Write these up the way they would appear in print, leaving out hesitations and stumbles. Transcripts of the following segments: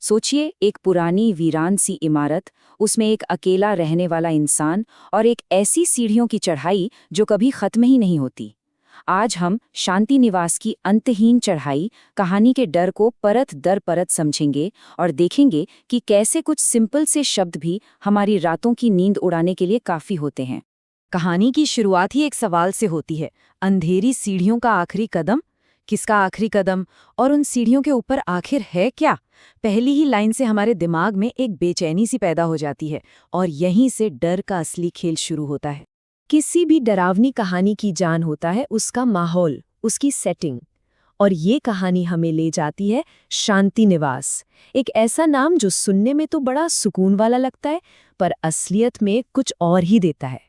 सोचिए, एक पुरानी वीरान सी इमारत, उसमें एक अकेला रहने वाला इंसान और एक ऐसी सीढ़ियों की चढ़ाई जो कभी खत्म ही नहीं होती। आज हम शांति निवास की अंतहीन चढ़ाई कहानी के डर को परत दर परत समझेंगे और देखेंगे कि कैसे कुछ सिंपल से शब्द भी हमारी रातों की नींद उड़ाने के लिए काफी होते हैं। कहानी की शुरुआत ही एक सवाल से होती है। अंधेरी सीढ़ियों का आखिरी कदम, किसका आखिरी कदम, और उन सीढ़ियों के ऊपर आखिर है क्या? पहली ही लाइन से हमारे दिमाग में एक बेचैनी सी पैदा हो जाती है और यहीं से डर का असली खेल शुरू होता है। किसी भी डरावनी कहानी की जान होता है उसका माहौल, उसकी सेटिंग। और ये कहानी हमें ले जाती है शांति निवास, एक ऐसा नाम जो सुनने में तो बड़ा सुकून वाला लगता है पर असलियत में कुछ और ही देता है।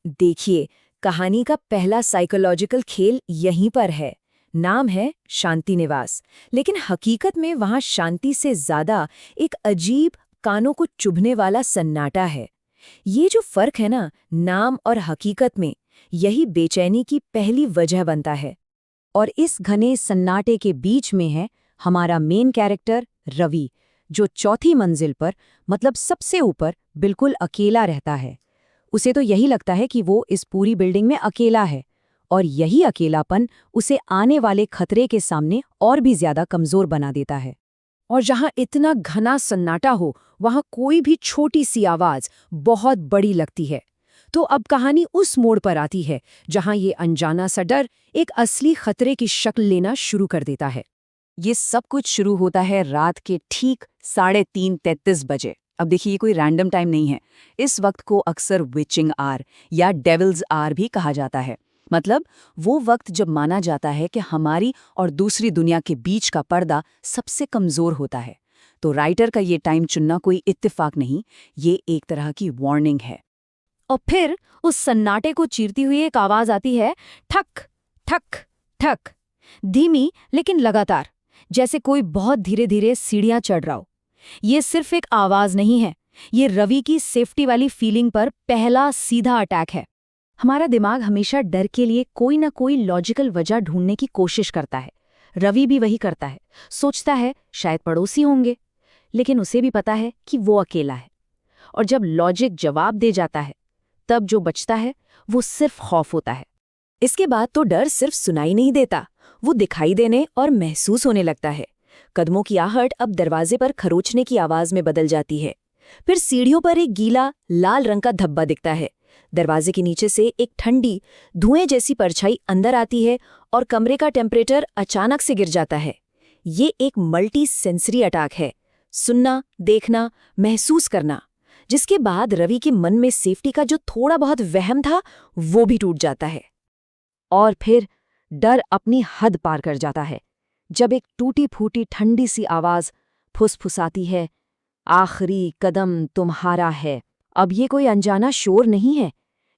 देखिए, कहानी का पहला साइकोलॉजिकल खेल यहीं पर है। नाम है शांति निवास, लेकिन हकीकत में वहां शांति से ज्यादा एक अजीब, कानों को चुभने वाला सन्नाटा है। ये जो फर्क है ना, नाम और हकीकत में, यही बेचैनी की पहली वजह बनता है। और इस घने सन्नाटे के बीच में है हमारा मेन कैरेक्टर रवि, जो चौथी मंजिल पर, मतलब सबसे ऊपर, बिल्कुल अकेला रहता है। उसे तो यही लगता है कि वो इस पूरी बिल्डिंग में अकेला है, और यही अकेलापन उसे आने वाले खतरे के सामने और भी ज्यादा कमजोर बना देता है। और जहां इतना घना सन्नाटा हो, वहां कोई भी छोटी सी आवाज बहुत बड़ी लगती है। तो अब कहानी उस मोड़ पर आती है जहां ये अनजाना सा डर एक असली खतरे की शक्ल लेना शुरू कर देता है। ये सब कुछ शुरू होता है रात के ठीक 3:33 बजे। अब देखिए, ये कोई रैंडम टाइम नहीं है। इस वक्त को अक्सर विचिंग आर या डेविल्स आर भी कहा जाता है। मतलब वो वक्त जब माना जाता है कि हमारी और दूसरी दुनिया के बीच का पर्दा सबसे कमजोर होता है। तो राइटर का ये टाइम चुनना कोई इत्तेफाक नहीं, ये एक तरह की वार्निंग है। और फिर उस सन्नाटे को चीरती हुई एक आवाज आती है, ठक ठक ठक, धीमी लेकिन लगातार, जैसे कोई बहुत धीरे धीरे सीढ़ियां चढ़ रहा हो। ये सिर्फ एक आवाज नहीं है, ये रवि की सेफ्टी वाली फीलिंग पर पहला सीधा अटैक है। हमारा दिमाग हमेशा डर के लिए कोई ना कोई लॉजिकल वजह ढूंढने की कोशिश करता है। रवि भी वही करता है। सोचता है शायद पड़ोसी होंगे, लेकिन उसे भी पता है कि वो अकेला है। और जब लॉजिक जवाब दे जाता है, तब जो बचता है वो सिर्फ खौफ होता है। इसके बाद तो डर सिर्फ सुनाई नहीं देता, वो दिखाई देने और महसूस होने लगता है। कदमों की आहट अब दरवाजे पर खरोचने की आवाज में बदल जाती है। फिर सीढ़ियों पर एक गीला लाल रंग का धब्बा दिखता है। दरवाजे के नीचे से एक ठंडी, धुएं जैसी परछाई अंदर आती है और कमरे का टेम्परेचर अचानक से गिर जाता है। ये एक मल्टी सेंसरी अटैक है, सुनना, देखना, महसूस करना, जिसके बाद रवि के मन में सेफ्टी का जो थोड़ा बहुत वहम था वो भी टूट जाता है। और फिर डर अपनी हद पार कर जाता है जब एक टूटी फूटी ठंडी सी आवाज फुसफुसाती है, आखिरी कदम तुम्हारा है। अब ये कोई अनजाना शोर नहीं है,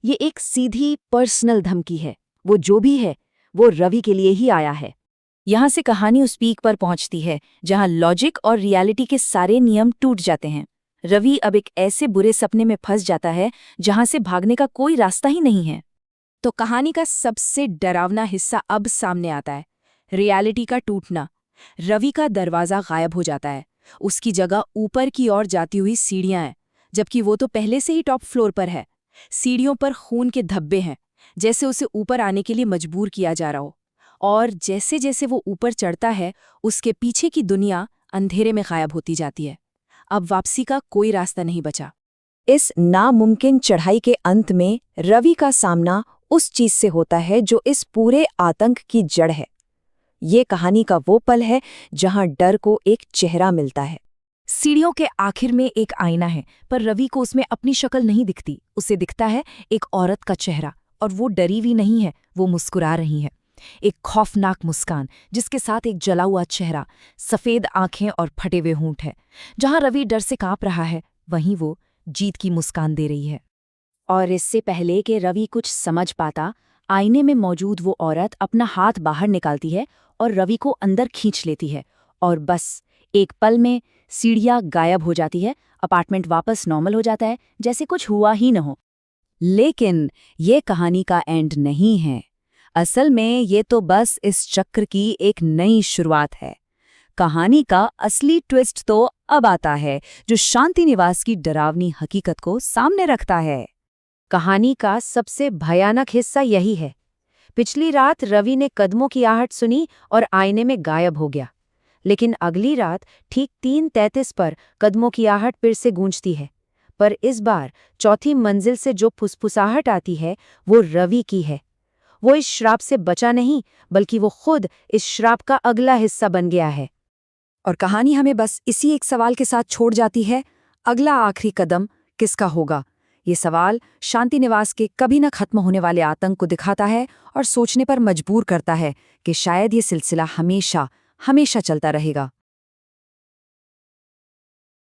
ये एक सीधी पर्सनल धमकी है। वो जो भी है, वो रवि के लिए ही आया है। यहाँ से कहानी उस पीक पर पहुंचती है जहां लॉजिक और रियलिटी के सारे नियम टूट जाते हैं। रवि अब एक ऐसे बुरे सपने में फंस जाता है जहां से भागने का कोई रास्ता ही नहीं है। तो कहानी का सबसे डरावना हिस्सा अब सामने आता है, रियलिटी का टूटना। रवि का दरवाजा गायब हो जाता है, उसकी जगह ऊपर की ओर जाती हुई सीढ़ियां हैं, जबकि वो तो पहले से ही टॉप फ्लोर पर है। सीढ़ियों पर खून के धब्बे हैं, जैसे उसे ऊपर आने के लिए मजबूर किया जा रहा हो। और जैसे जैसे वो ऊपर चढ़ता है, उसके पीछे की दुनिया अंधेरे में गायब होती जाती है। अब वापसी का कोई रास्ता नहीं बचा। इस नामुमकिन चढ़ाई के अंत में रवि का सामना उस चीज से होता है जो इस पूरे आतंक की जड़ है। ये कहानी का वो पल है जहां डर को एक चेहरा मिलता है। सीढ़ियों के आखिर में एक आईना है, पर रवि को उसमें अपनी शक्ल नहीं दिखती। उसे दिखता है एक औरत का चेहरा, और वो डरी हुई नहीं है, वो मुस्कुरा रही है। एक खौफनाक मुस्कान जिसके साथ एक जला हुआ चेहरा, सफेद आंखें और फटे हुए होंठ है। जहां रवि डर से कांप रहा है, वहीं वो जीत की मुस्कान दे रही है। और इससे पहले कि रवि कुछ समझ पाता, आईने में मौजूद वो औरत अपना हाथ बाहर निकालती है और रवि को अंदर खींच लेती है। और बस एक पल में सीढ़ियां गायब हो जाती है, अपार्टमेंट वापस नॉर्मल हो जाता है, जैसे कुछ हुआ ही न हो। लेकिन ये कहानी का एंड नहीं है। असल में ये तो बस इस चक्र की एक नई शुरुआत है। कहानी का असली ट्विस्ट तो अब आता है जो शांति निवास की डरावनी हकीकत को सामने रखता है। कहानी का सबसे भयानक हिस्सा यही है। पिछली रात रवि ने कदमों की आहट सुनी और आईने में गायब हो गया। लेकिन अगली रात ठीक 3:33 पर कदमों की आहट फिर से गूंजती है। पर इस बार चौथी मंजिल से जो फुसफुसाहट आती है वो रवि की है। वो इस श्राप से बचा नहीं, बल्कि वो खुद इस श्राप का अगला हिस्सा बन गया है। और कहानी हमें बस इसी एक सवाल के साथ छोड़ जाती है, अगला आखिरी कदम किसका होगा? ये सवाल शांति निवास के कभी न खत्म होने वाले आतंक को दिखाता है और सोचने पर मजबूर करता है कि शायद ये सिलसिला हमेशा हमेशा चलता रहेगा।